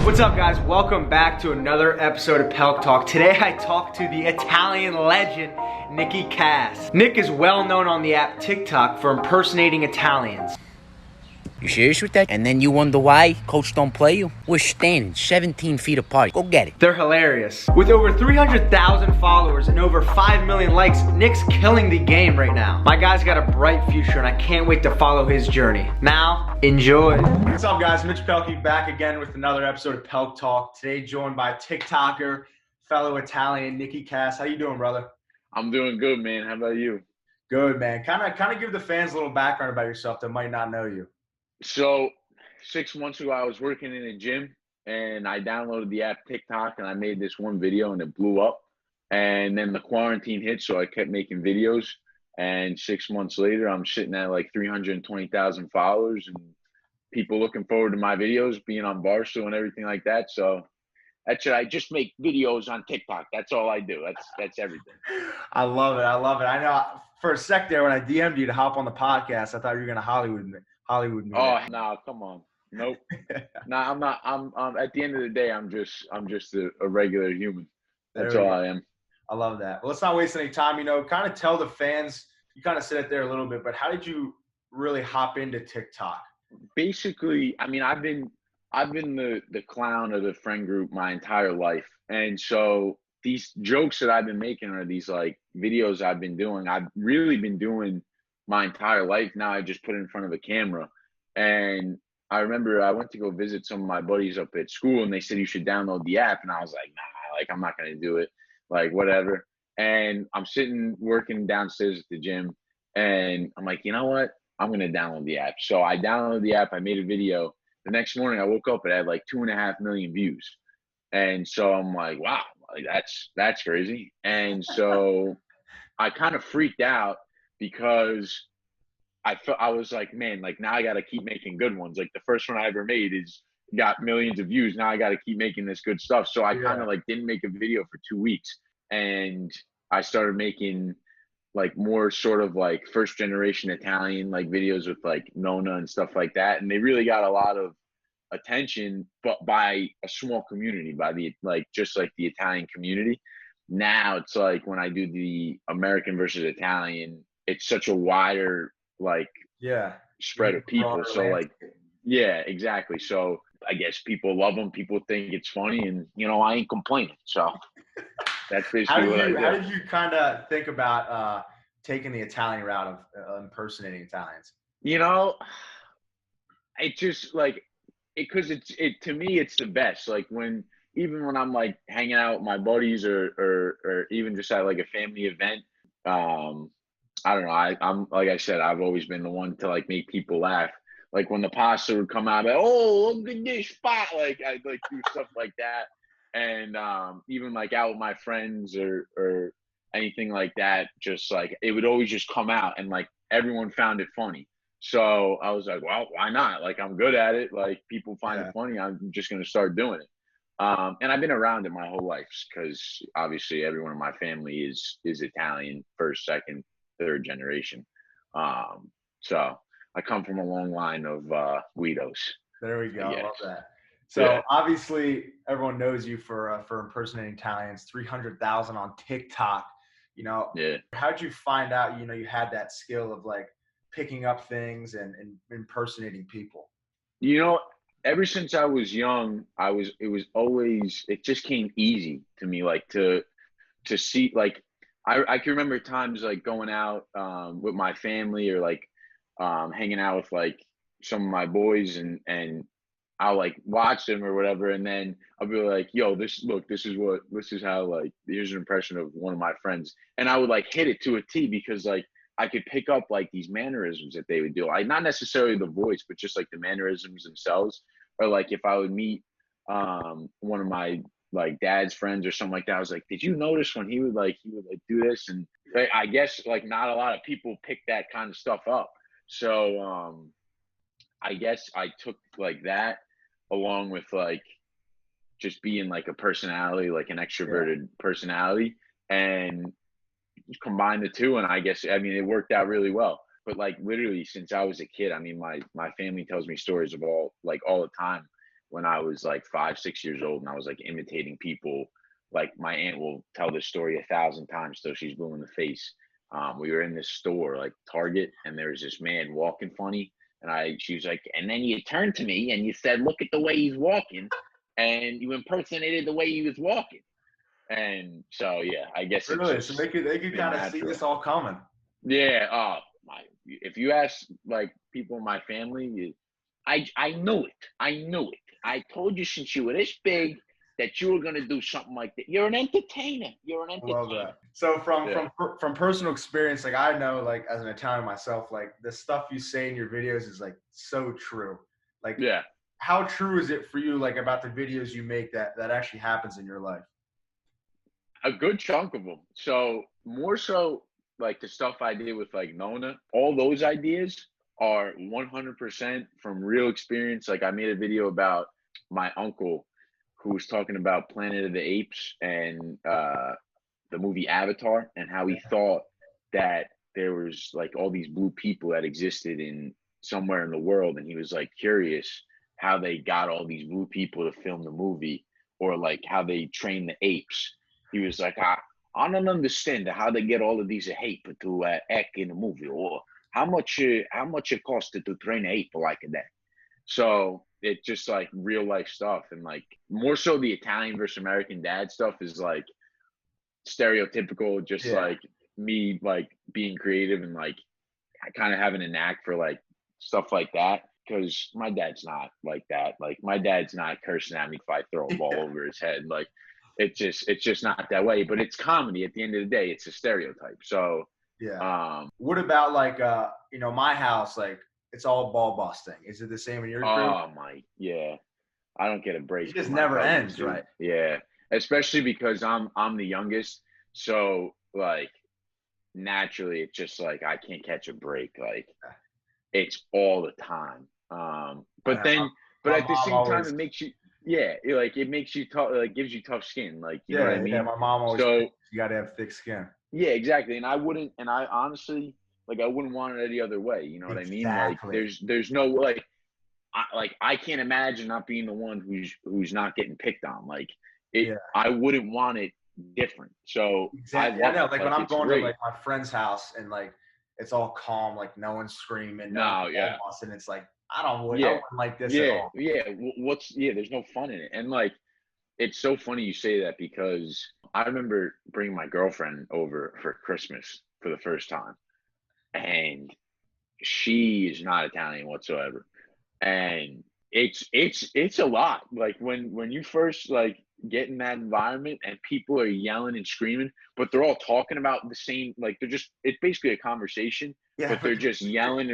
What's up, guys? Welcome back to another episode of Pelk Talk. Today I talk to the Italian legend, Nicky Cass. Nick is well known on the app TikTok for impersonating Italians. You serious with that? And then you wonder why coach don't play you? We're standing 17 feet apart. Go get it. They're hilarious. With over 300,000 followers and over 5 million likes, Nick's killing the game right now. My guy's got a bright future and I can't wait to follow his journey. Now, enjoy. What's up, guys? Mitch Pelkey back again with another episode of Pelk Talk. Today joined by TikToker, fellow Italian, Nicky Cass. How you doing, brother? I'm doing good, man. How about you? Good, man. Kind of give the fans a little background about yourself that might not know you. So 6 months ago, I was working in a gym and I downloaded the app TikTok and I made this one video and it blew up. And then the quarantine hit, so I kept making videos. And 6 months later, I'm sitting at like 320,000 followers and people looking forward to my videos, being on Barstool and everything like that. So that's it. I just make videos on TikTok. That's all I do. That's everything. I love it. I love it. I know for a sec there when I DM'd you to hop on the podcast, I thought you were going to Hollywood me. Oh, no, come on. Nope. No, I'm not. I'm at the end of the day, I'm just a regular human. That's all I am. I love that. Well, let's not waste any time. Kind of tell the fans, you kind of said it there a little bit, but how did you really hop into TikTok? Basically, I mean, I've been the clown of the friend group my entire life. And so these jokes that I've been making are these like videos I've been doing. I've really been doing my entire life. Now I just put it in front of a camera. And I remember I went to go visit some of my buddies up at school and they said you should download the app. And I was like, nah, like I'm not going to do it. Like whatever. And I'm sitting working downstairs at the gym and I'm like, you know what? I'm going to download the app. So I downloaded the app. I made a video. The next morning I woke up, it had like 2.5 million views. And so I'm like, wow, like that's crazy. And so I kind of freaked out because I was like, man, like now I got to keep making good ones. Like the first one I ever made got millions of views. Now I got to keep making this good stuff. So I kind of like didn't make a video for 2 weeks. And I started making like more sort of like first generation Italian like videos with like Nona and stuff like that. And they really got a lot of attention, but by a small community, by the like just like the Italian community. Now it's like when I do the American versus Italian, it's such a wider like spread of people. So like exactly. So I guess people love them. People think it's funny, and I ain't complaining. So that's basically what I do. How did you kind of think about taking the Italian route of impersonating Italians? It just like because it to me it's the best. Like even when I'm like hanging out with my buddies or even just at like a family event. I don't know. I'm like I said, I've always been the one to like make people laugh. Like when the pasta would come out, I'd be like, oh, look at this spot. Like I'd like do stuff like that. And even like out with my friends or anything like that, just like it would always just come out and like everyone found it funny. So I was like, well, why not? Like I'm good at it. Like people find it funny. I'm just gonna start doing it. And I've been around it my whole life because obviously everyone in my family is Italian, first, second, third generation. So I come from a long line of Guidos. There we go. I love that. So obviously everyone knows you for impersonating Italians, 300,000 on TikTok. How'd you find out, you had that skill of like picking up things and impersonating people? Ever since I was young, it just came easy to me, like to see, like, I can remember times like going out with my family or like hanging out with like some of my boys and I'll like watch them or whatever. And then I'll be like, yo, this is how like, here's an impression of one of my friends. And I would like hit it to a T because like I could pick up like these mannerisms that they would do. Like not necessarily the voice, but just like the mannerisms themselves. Or like if I would meet one of my like dad's friends or something like that, I was like, did you notice when he would do this? And I guess like not a lot of people pick that kind of stuff up. So I guess I took like that along with like just being like a personality, like an extroverted personality, and combine the two. And I guess, I mean, it worked out really well. But like literally since I was a kid, I mean, my family tells me stories of all the time when I was like 5, 6 years old, and I was like imitating people. Like my aunt will tell this story 1,000 times till she's blue in the face. We were in this store, like Target, and there was this man walking funny, and she was like, and then you turned to me and you said, "Look at the way he's walking," and you impersonated the way he was walking. And so, yeah, I guess Really? it's So just they could kind of see this all coming. yeah. If you ask like people in my family, I knew it. I knew it. I told you since you were this big that you were gonna do something like that. You're an entertainer. You're an entertainer. Love that. So from personal experience, like I know, like as an Italian myself, like the stuff you say in your videos is like so true. Like, Yeah. how true is it for you, like about the videos you make that actually happens in your life? A good chunk of them. So more so like the stuff I did with like Nona, all those ideas are 100% from real experience. Like I made a video about my uncle who was talking about Planet of the Apes and the movie Avatar, and how he thought that there was like all these blue people that existed in somewhere in the world, and he was like curious how they got all these blue people to film the movie, or like how they train the apes. He was like, I don't understand how they get all of these ape to act in a movie, or how much it costed to train an ape like that. So it's just like real life stuff, and like more so the Italian versus American dad stuff is like stereotypical, just like me like being creative and like kind of having a knack for like stuff like that. Because my dad's not like that. Like my dad's not cursing at me if I throw a ball over his head. Like it's just not that way. But it's comedy at the end of the day. It's a stereotype. So what about like my house? Like it's all ball busting. Is it the same in your crew? Oh my, yeah. I don't get a break. It just never ends, right? Yeah, especially because I'm the youngest. So like naturally, it's just like I can't catch a break. Like it's all the time. But at the same time, it makes you, it makes you tough, like gives you tough skin, like you know what I mean. Yeah, my mom always said you got to have thick skin. Yeah, exactly. And I honestly, like I wouldn't want it any other way. You know what I mean? Like there's no like, I can't imagine not being the one who's not getting picked on. Like I wouldn't want it different. So exactly. I know. Like when I'm going to like my friend's house and like it's all calm, like no one's screaming, and it's like I don't like this at all. There's no fun in it. And like it's so funny you say that, because I remember bringing my girlfriend over for Christmas for the first time, and she is not Italian whatsoever, and it's a lot. Like when you first like get in that environment and people are yelling and screaming, but they're all talking about the same, like it's basically a conversation, but they're just yelling.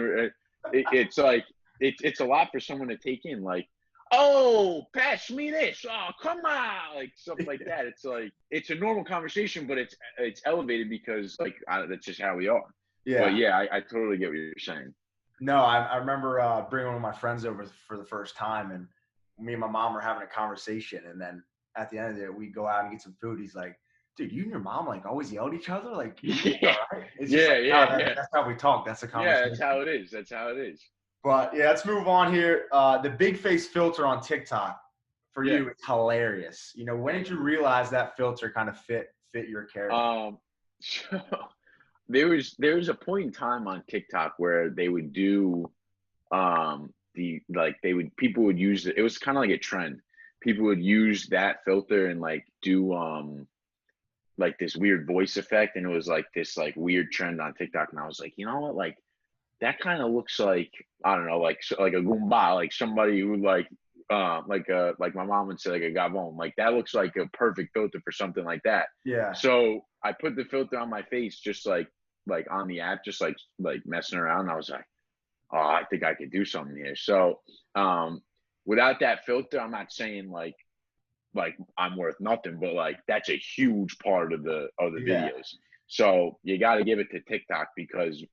It's like it's a lot for someone to take in. Like, oh, pass me this. Oh, come on, like something like that. It's like it's a normal conversation, but it's elevated because like that's just how we are. Yeah. But yeah, I totally get what you're saying. No, I remember bringing one of my friends over for the first time, and me and my mom were having a conversation, and then at the end of the day, we go out and get some food. He's like, dude, you and your mom like always yell at each other? Like, right? That's how we talk. That's the conversation. Yeah, that's how it is. That's how it is. But yeah, let's move on here. The big face filter on TikTok for you is hilarious. You know, when did you realize that filter kind of fit your character? So there was a point in time on TikTok where they would do people would use it. It was kind of like a trend. People would use that filter and like do like this weird voice effect, and it was like this like weird trend on TikTok. And I was like, you know what, like that kind of looks like, I don't know, like a Goomba, like somebody who like my mom would say like a Gabon, like that looks like a perfect filter for something like that. Yeah. So I put the filter on my face, just like on the app, just like messing around. And I was like, oh, I think I could do something here. So without that filter, I'm not saying like I'm worth nothing, but like that's a huge part of the videos. So you got to give it to TikTok, because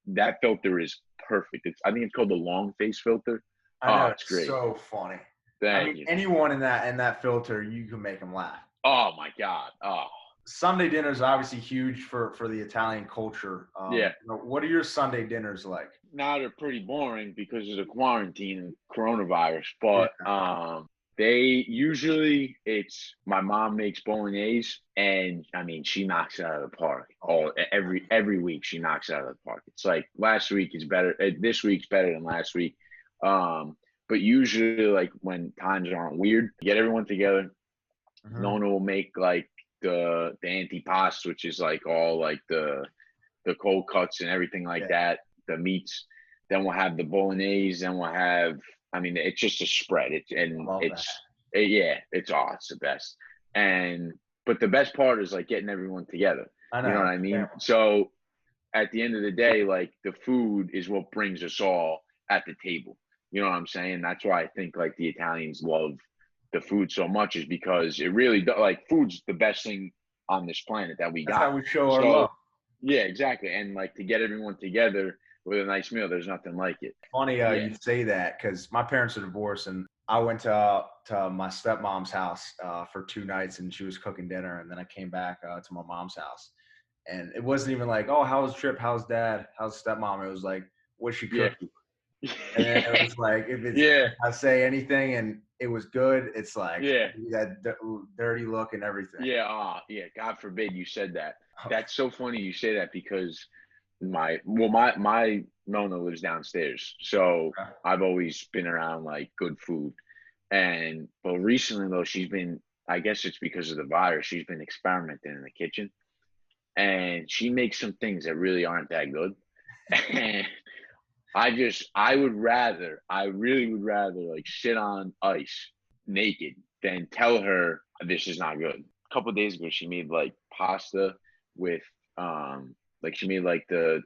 that filter is perfect. I think it's called the long face filter. I know, it's great. So funny. Thank you. Anyone in that filter, you can make them laugh. Oh my God. Oh, Sunday dinners are obviously huge for the Italian culture. Yeah. What are your Sunday dinners like? Now they're pretty boring because of the quarantine and coronavirus, but Yeah. they usually it's my mom makes bolognese, and I mean she knocks it out of the park. Every week she knocks it out of the park. It's like last week is better. This week's better than last week. But usually like when times aren't weird, get everyone together. Mhm. Nona will make like the antipasto, which is like all like the cold cuts and everything like that, the meats. Then we'll have the bolognese. Then we'll have, I mean, it's just a spread. It's the best. And but the best part is like getting everyone together. I know. You know what I mean? So at the end of the day, like the food is what brings us all at the table. You know what I'm saying? That's why I think like the Italians love the food so much, is because it really like food's the best thing on this planet that we got. That's how we show our love. Yeah, exactly. And like to get everyone together with a nice meal, there's nothing like it. Funny you say that, because my parents are divorced, and I went to my stepmom's house for 2 nights, and she was cooking dinner, and then I came back to my mom's house, and it wasn't even like, oh, how was Trip? How's Dad? How's stepmom? It was like, what's she cooking? And then it was like, if I say anything and it was good, it's like that dirty look and everything. God forbid you said that. That's so funny you say that, because my Nona lives downstairs, so I've always been around like good food. But recently though, she's been, I guess it's because of the virus, she's been experimenting in the kitchen, and she makes some things that really aren't that good. And I really would rather like sit on ice naked than tell her this is not good. A couple of days ago, she made like pasta with like she made like the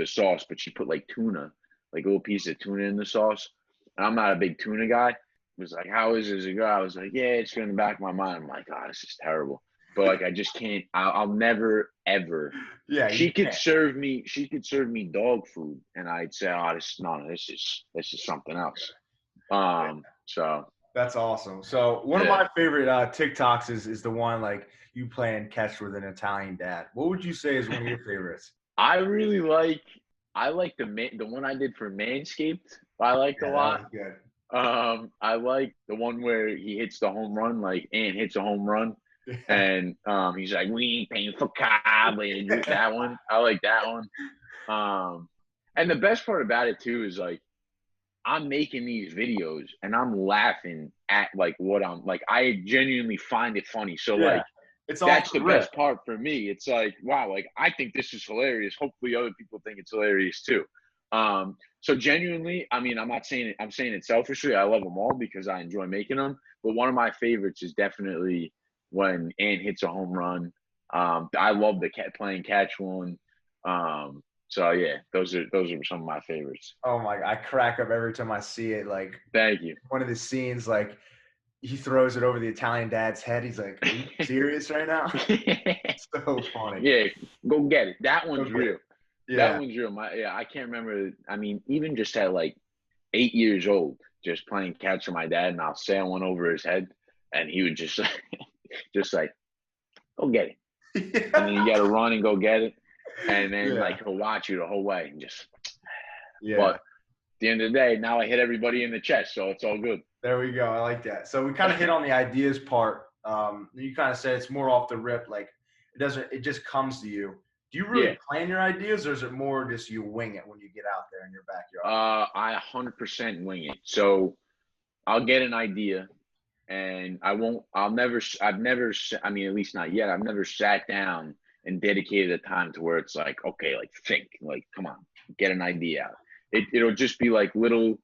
sauce, but she put like tuna, like a little piece of tuna in the sauce. And I'm not a big tuna guy. It was like, how is this a go? I was like, yeah, it's in the back of my mind. I'm like, God, this is terrible. But like, I just can't. I'll never ever. Yeah, she could serve me dog food, and I'd say, oh, this is something else. So that's awesome. So one of my favorite TikToks is the one like you playing catch with an Italian dad. What would you say is one of your favorites? I like the one I did for Manscaped. I liked a lot. That was good. I like the one where he hits the home run, like Ant hits a home run. And he's like, we ain't paying for cable. That one, I like that one. And the best part about it too is like, I'm making these videos and I'm laughing at like what I'm like. I genuinely find it funny. So like, that's the best part for me. It's like, wow, like I think this is hilarious. Hopefully, other people think it's hilarious too. So genuinely, I mean, I'm saying it selfishly. I love them all because I enjoy making them. But one of my favorites is definitely when Ant hits a home run. I love the playing catch one. So yeah, those are some of my favorites. Oh my, I crack up every time I see it. Like, thank you. One of the scenes, like he throws it over the Italian dad's head. He's like, are you serious right now? So funny. Yeah, go get it. That one's real. Yeah. That one's real. I can't remember. I mean, even just at like 8 years old, just playing catch with my dad, and I'll sail one over his head, and he would just like, go get it. And then you got to run and go get it. And then like he'll watch you the whole way and just. But at the end of the day, now I hit everybody in the chest, so it's all good. There we go. I like that. So we kind of hit on the ideas part. You kind of said it's more off the rip. Like it just comes to you. Do you really plan your ideas, or is it more just you wing it when you get out there in your backyard? I 100% wing it. So I'll get an idea, and I mean, at least not yet. I've never sat down and dedicated a time to where it's like, okay, like think, like, come on, get an idea out. It'll just be like little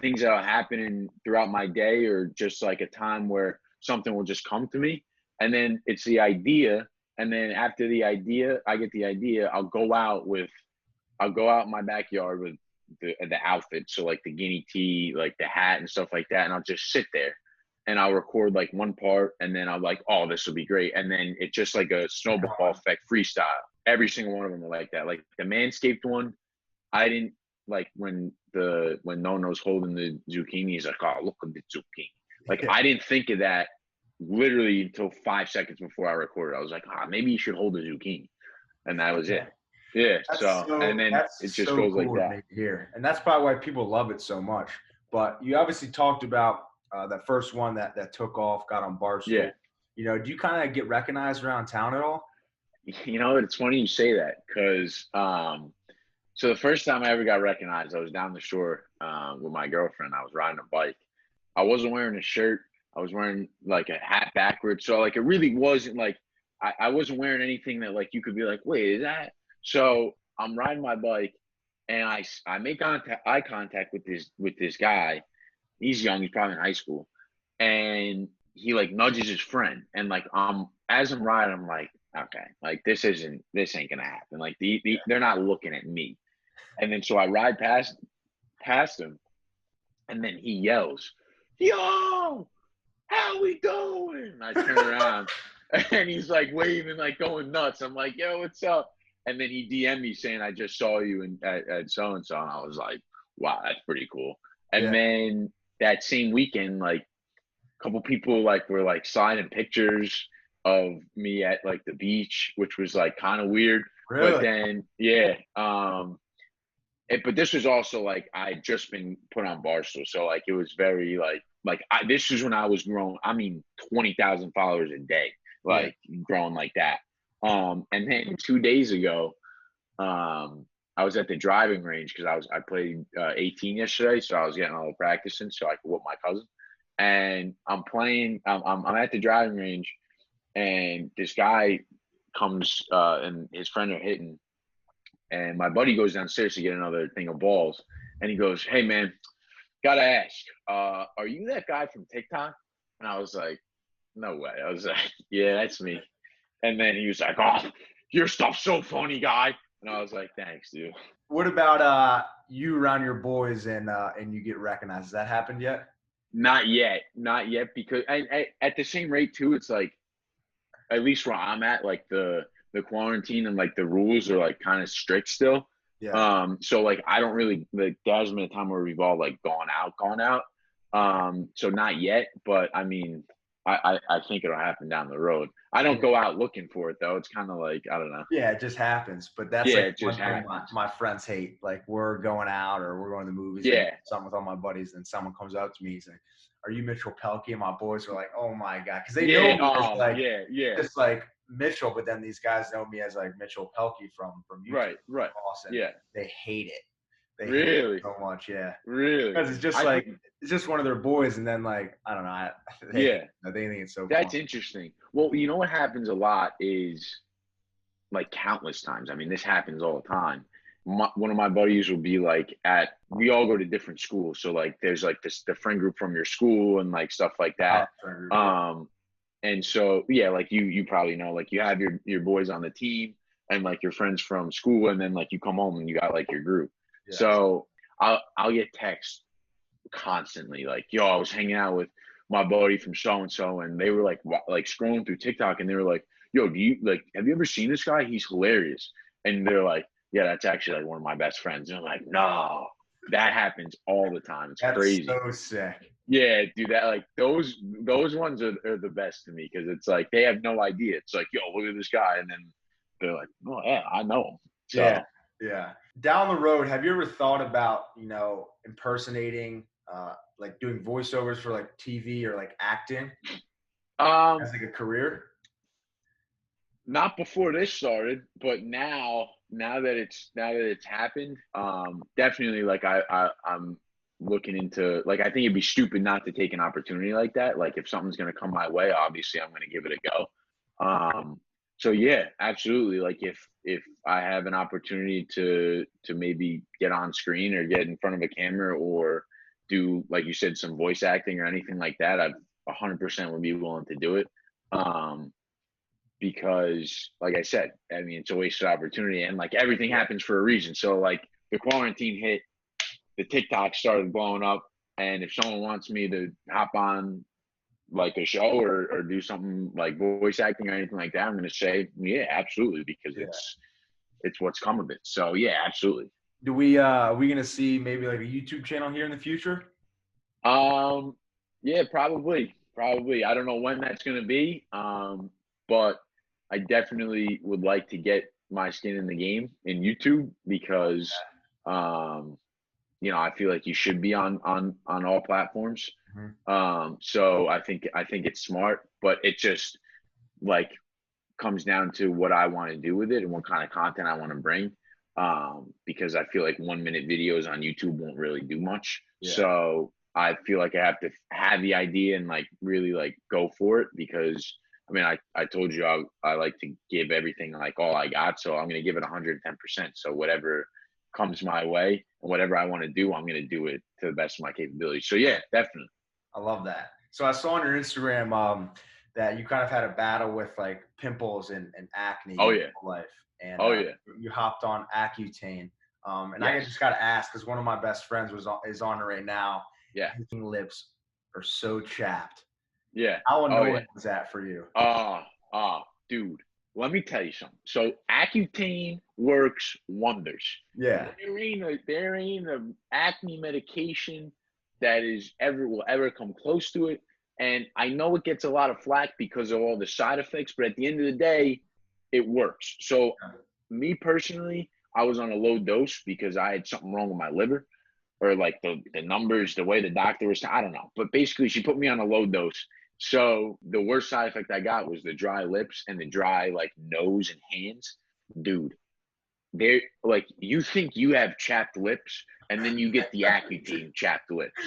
things that are happening throughout my day, or just like a time where something will just come to me, and then it's the idea. And then after the idea, I get the idea, I'll go out in my backyard with the outfit. So like the guinea tee, like the hat and stuff like that. And I'll just sit there and I'll record like one part, and then I'm like, oh, this will be great. And then it's just like a snowball effect freestyle. Every single one of them are like that. Like the Manscaped one, I didn't like when Nono's holding the zucchini, he's like, oh, look at the zucchini. Like I didn't think of that literally until 5 seconds before I recorded. I was like, maybe you should hold a zucchini, and that was it. Yeah. And then it just goes like cool that. to hear, and that's probably why people love it so much. But you obviously talked about that first one that took off, got on Barstool. Yeah. You know, do you kind of get recognized around town at all? You know, it's funny you say that because so the first time I ever got recognized, I was down the shore with my girlfriend. I was riding a bike. I wasn't wearing a shirt. I was wearing like a hat backwards. So like it really wasn't like I wasn't wearing anything that like you could be like, wait, is that? So I'm riding my bike and I make eye contact with this guy. He's young, he's probably in high school. And he like nudges his friend. And like as I'm riding, I'm like, okay, like this ain't gonna happen. Like they're not looking at me. And then so I ride past him, and then he yells, "Yo, how we doing?" I turn around, and he's like waving, like going nuts. I'm like, "Yo, what's up?" And then he DM'd me saying, "I just saw you at so and so," and I was like, "Wow, that's pretty cool." And then that same weekend, like a couple people like were like signing pictures of me at like the beach, which was like kind of weird. Really? But then, but this was also like I had just been put on Barstool, so like it was very this was when I was growing. I mean, 20,000 followers a day, like growing like that. And then 2 days ago, I was at the driving range because I played 18 yesterday, so I was getting a little practicing so I could whoop my cousin. And I'm playing. I'm at the driving range, and this guy comes and his friend are hitting. And my buddy goes downstairs to get another thing of balls. And he goes, "Hey, man, gotta ask, are you that guy from TikTok?" And I was like, "No way." I was like, "Yeah, that's me." And then he was like, "Oh, your stuff's so funny, guy." And I was like, "Thanks, dude." What about you around your boys and you get recognized? Has that happened yet? Not yet. Because at the same rate, too, it's like, at least where I'm at, like the quarantine and like the rules are like kind of strict still. Yeah. So like I don't really like there hasn't been a time where we've all like gone out. So not yet, but I mean I think it'll happen down the road. I don't go out looking for it though. It's kind of like I don't know. Yeah, it just happens. But that's Yeah, like it just one thing happens. my friends hate. Like we're going out or we're going to the movies. Yeah. Something with all my buddies, and someone comes up to me, he's like, "Are you Mitchell Pelkey?" And my boys are like, "Oh my god," because they know me as like just like Mitchell, but then these guys know me as like Mitchell Pelkey from YouTube. Right. Awesome. Yeah. They hate it. They really hate it so much. Yeah. Really. Because it's just it's just one of their boys, and then like I don't know. They think it's so. That's fun. interesting. Well, you know what happens a lot is like countless times. I mean, this happens all the time. One of my buddies will be like we all go to different schools. So like there's like the friend group from your school and like stuff like that. And so, like you probably know, like you have your boys on the team and like your friends from school. And then like you come home and you got like your group. Yeah. So I'll get texts constantly like, "Yo, I was hanging out with my buddy from so-and-so and they were like scrolling through TikTok and they were like, 'Yo, have you ever seen this guy? He's hilarious.' And they're like, 'Yeah, that's actually like one of my best friends.' And I'm like, no, that happens all the time. It's crazy. So sick. Yeah, dude, that like those ones are the best to me because it's like they have no idea. It's like, 'Yo, look at this guy,' and then they're like, 'Oh yeah, I know him.' So, yeah. Down the road, have you ever thought about impersonating, like doing voiceovers for like TV or like acting as like a career? Not before this started, but now that it's happened, definitely like I'm looking into like I think it'd be stupid not to take an opportunity like that. Like if something's gonna come my way, obviously I'm gonna give it a go. So yeah, absolutely. Like if I have an opportunity to maybe get on screen or get in front of a camera or do like you said some voice acting or anything like that, I 100% would be willing to do it. Because like I said, I mean, it's a wasted opportunity and like everything happens for a reason. So like the quarantine hit, the TikTok started blowing up. And if someone wants me to hop on like a show or do something like voice acting or anything like that, I'm going to say, yeah, absolutely. Because it's what's come of it. So yeah, absolutely. Are we going to see maybe like a YouTube channel here in the future? Yeah, probably. Probably. I don't know when that's going to be, but I definitely would like to get my skin in the game in YouTube because, I feel like you should be on all platforms. So I think it's smart, but it just like comes down to what I want to do with it and what kind of content I want to bring. Because I feel like 1 minute videos on YouTube won't really do much. Yeah. So I feel like I have to have the idea and like really like go for it because I mean, I told you I like to give everything like all I got. So I'm going to give it 110%. So whatever comes my way and whatever I want to do, I'm going to do it to the best of my capability. So yeah, definitely. I love that. So I saw on your Instagram that you kind of had a battle with like pimples and acne Oh, in yeah. your life. And Yeah. you hopped on Accutane. And Yes. I just got to ask, because one of my best friends is on it right now. Yeah. His lips are so chapped. Yeah. How annoying yeah. was that for you? Dude, let me tell you something. So Accutane works wonders. Yeah. There ain't a acne medication that will ever come close to it. And I know it gets a lot of flack because of all the side effects, but at the end of the day, it works. So me personally, I was on a low dose because I had something wrong with my liver, or like the numbers, the way the doctor was, I don't know. But basically she put me on a low dose. So the worst side effect I got was the dry lips and the dry like nose and hands. Dude, they're like, you think you have chapped lips and then you get the Accutane chapped lips.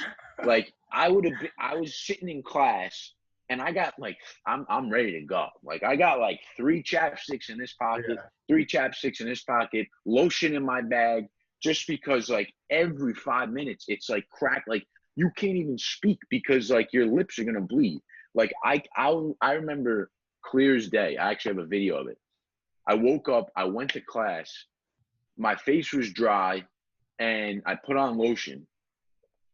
Like I was sitting in class and I got like, I'm ready to go. Like I got like 3 chapsticks in this pocket, 3 chapsticks in this pocket, lotion in my bag, just because like every 5 minutes it's like crack, like you can't even speak because like your lips are gonna bleed. Like I remember clear as day. I actually have a video of it. I woke up, I went to class, my face was dry, and I put on lotion.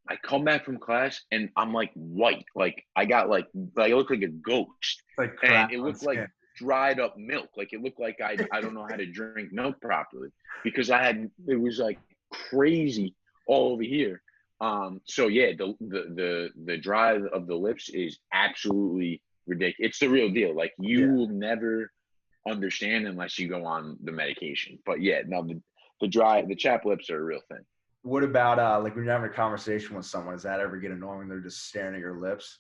I come back from class and I'm like white, like I look like a ghost, Like and it looked like dried up milk. Like it looked like I don't know how to drink milk properly because it was like crazy all over here. So yeah, the dry of the lips is absolutely ridiculous. It's the real deal. Like you will never understand unless you go on the medication. But yeah, no, the chapped lips are a real thing. What about like when you're having a conversation with someone, does that ever get annoying when they're just staring at your lips?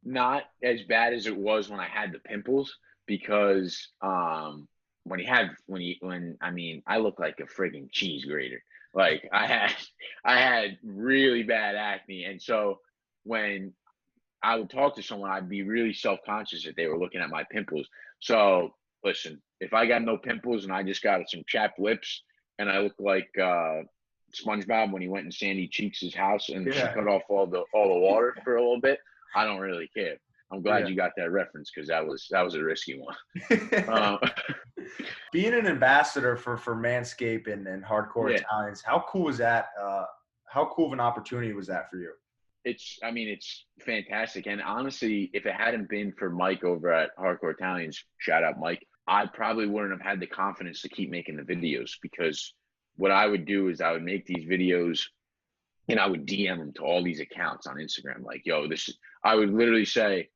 Not as bad as it was when I had the pimples because I look like a friggin' cheese grater. Like I had really bad acne, and so when I would talk to someone, I'd be really self-conscious if they were looking at my pimples. So listen, if I got no pimples and I just got some chapped lips and I look like SpongeBob when he went in Sandy Cheeks' house and she cut off all the water for a little bit, I don't really care. I'm glad you got that reference because that was a risky one. Being an ambassador for Manscaped and Hardcore Italians, how cool was that? How cool of an opportunity was that for you? It's fantastic. And honestly, if it hadn't been for Mike over at Hardcore Italians, shout out Mike, I probably wouldn't have had the confidence to keep making the videos because what I would do is I would make these videos and I would DM them to all these accounts on Instagram. Like, yo, I would literally say,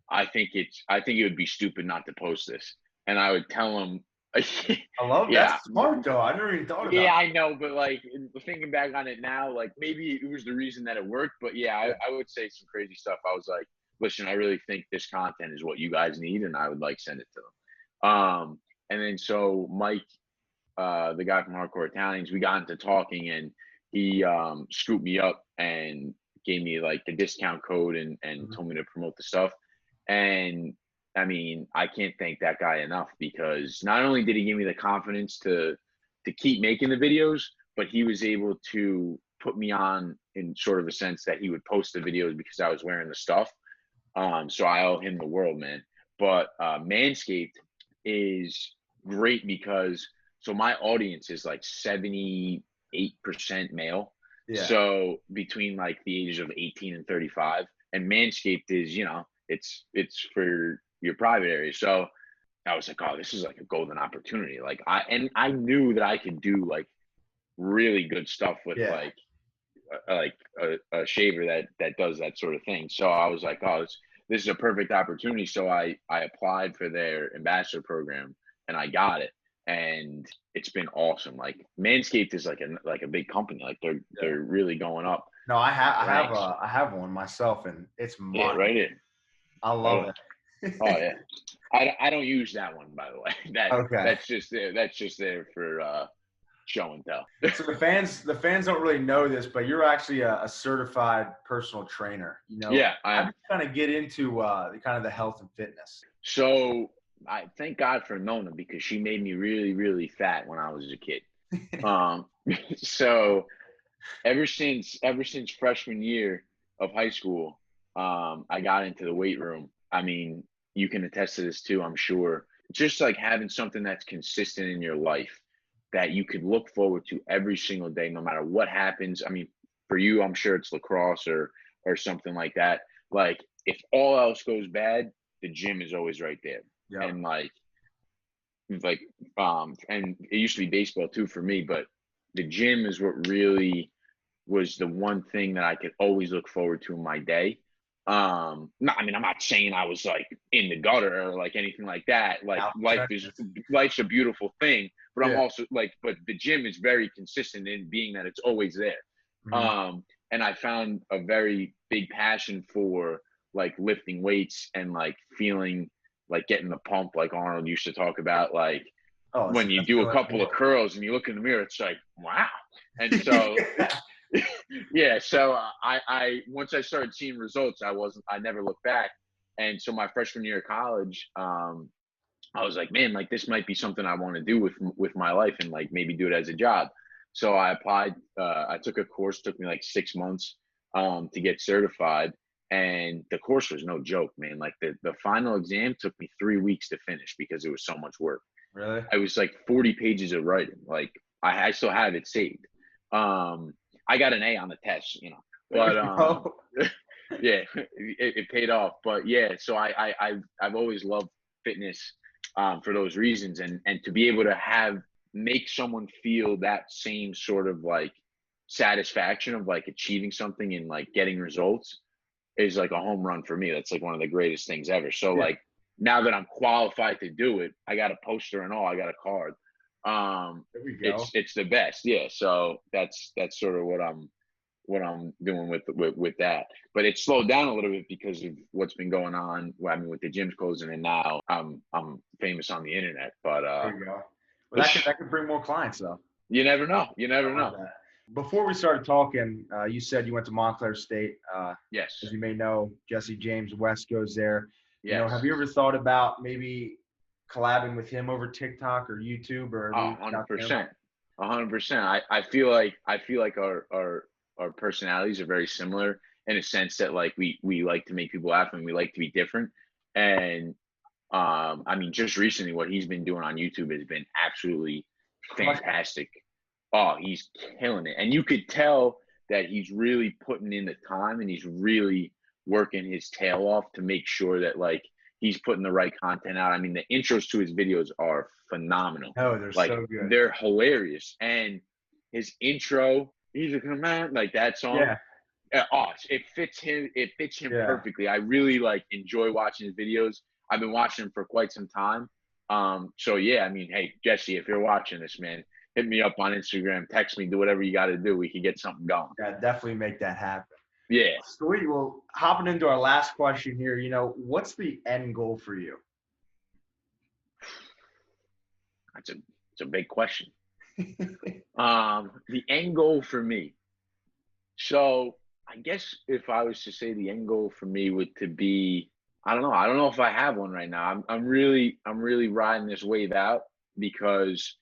I think it would be stupid not to post this. And I would tell them, I love that. That's smart though. I never even thought about it. Yeah, I know, but like thinking back on it now, like maybe it was the reason that it worked. But yeah, I would say some crazy stuff. I was like, listen, I really think this content is what you guys need, and I would like send it to them. And then so Mike, the guy from Hardcore Italians, we got into talking, and he scooped me up and gave me like the discount code and told me to promote the stuff. And I mean, I can't thank that guy enough because not only did he give me the confidence to keep making the videos, but he was able to put me on in sort of a sense that he would post the videos because I was wearing the stuff. So I owe him the world, man. But Manscaped is great because so my audience is like 78% male. Yeah. So between like the ages of 18 and 35, and Manscaped is, it's for your private area. So I was like, oh, this is like a golden opportunity. Like I knew that I could do like really good stuff with like a shaver that does that sort of thing. So I was like, oh, this is a perfect opportunity. So I applied for their ambassador program and I got it. And it's been awesome. Like Manscaped is like a big company. Like they're really going up. No, I Ranks. have one myself, and it's Yeah, money. right in. I love it. Oh yeah. I don't use that one, by the way. That's just there for show and tell. So the fans don't really know this, but you're actually a certified personal trainer. You know, Yeah, I'm trying to get into kind of the health and fitness. So I thank God for Nona because she made me really, really fat when I was a kid. So ever since freshman year of high school, I got into the weight room. I mean, you can attest to this too, I'm sure. Just like having something that's consistent in your life that you could look forward to every single day, no matter what happens. I mean, for you, I'm sure it's lacrosse or something like that. Like if all else goes bad, the gym is always right there. Yeah. And and it used to be baseball too for me, but the gym is what really was the one thing that I could always look forward to in my day. I mean, I'm not saying I was like in the gutter or like anything like that. Like life's a beautiful thing, but I'm also like, but the gym is very consistent in being that it's always there. Mm-hmm. And I found a very big passion for like lifting weights and like feeling like getting the pump, like Arnold used to talk about, like when you do a couple of curls and you look in the mirror, it's like, wow. And so, yeah. So I once I started seeing results, I never looked back. And so my freshman year of college, I was like, man, like this might be something I want to do with my life and like maybe do it as a job. So I applied, I took a course, took me like 6 months to get certified. And the course was no joke, man. Like the final exam took me 3 weeks to finish because it was so much work. Really? I was like 40 pages of writing. Like I still have it saved. I got an A on the test, you know, but yeah, it paid off. But yeah, so I've always loved fitness for those reasons, and to be able to make someone feel that same sort of like satisfaction of like achieving something and like getting results is like a home run for me. That's like one of the greatest things ever. So like now that I'm qualified to do it, I got a poster and all, I got a card. There we go. It's the best. Yeah. So that's sort of what I'm doing with that. But it slowed down a little bit because of what's been going on. I mean, with the gyms closing, and now I'm famous on the internet. But there you go. Well, that could bring more clients though. You never know. You never know. Before we started talking, you said you went to Montclair State. Yes. As you may know, Jesse James West goes there. Yes. You know, have you ever thought about maybe collabing with him over TikTok or YouTube or? 100%. 100%. I feel like our personalities are very similar in a sense that like we like to make people laugh and we like to be different. And I mean, just recently what he's been doing on YouTube has been absolutely fantastic. Oh, he's killing it. And you could tell that he's really putting in the time and he's really working his tail off to make sure that like he's putting the right content out. I mean, the intros to his videos are phenomenal. Oh, they're like, so good. They're hilarious. And his intro, he's a command, like that song. Yeah. It fits him. It fits him perfectly. I really like enjoy watching his videos. I've been watching him for quite some time. So yeah, I mean, hey, Jesse, if you're watching this, man, hit me up on Instagram, text me, do whatever you got to do. We can get something going. Yeah, definitely make that happen. Yeah. Sweet. Well, hopping into our last question here, you know, what's the end goal for you? It's a big question. The end goal for me. So I guess if I was to say the end goal for me would to be, I don't know if I have one right now. I'm really riding this wave out because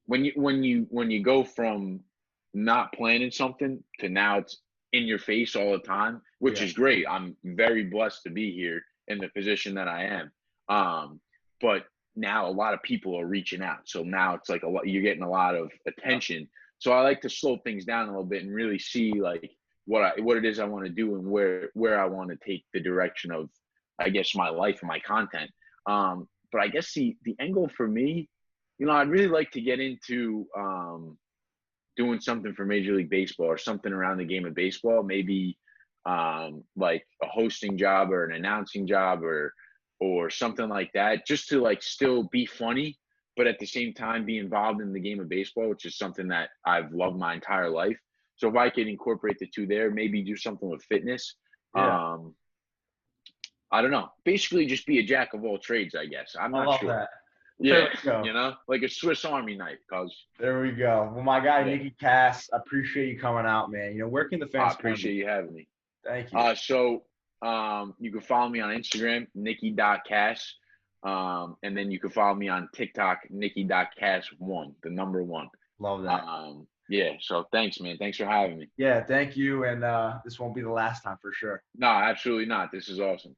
when you go from not planning something to now it's in your face all the time, which is great. I'm very blessed to be here in the position that I am. But now a lot of people are reaching out. So now it's like you're getting a lot of attention. So I like to slow things down a little bit and really see like what it is I want to do and where I want to take the direction of, I guess, my life and my content. But I guess the end goal for me, you know, I'd really like to get into doing something for Major League Baseball or something around the game of baseball. Maybe like a hosting job or an announcing job or something like that, just to like still be funny, but at the same time be involved in the game of baseball, which is something that I've loved my entire life. So if I could incorporate the two there, maybe do something with fitness. Yeah. I don't know. Basically, just be a jack of all trades, I guess. I'm I not love sure. that. Yeah, There we go. you know, like a Swiss Army knife. Cause There we go. Well, my guy, yeah, Nicky Cass, I appreciate you coming out, man. You know, where can the I fans find appreciate you? you having me. Thank you. So you can follow me on Instagram, Nicky.Cass. And then you can follow me on TikTok, Nicky.Cass1, the number 1. Love that. Yeah, so thanks, man. Thanks for having me. Yeah, thank you. And this won't be the last time for sure. No, absolutely not. This is awesome.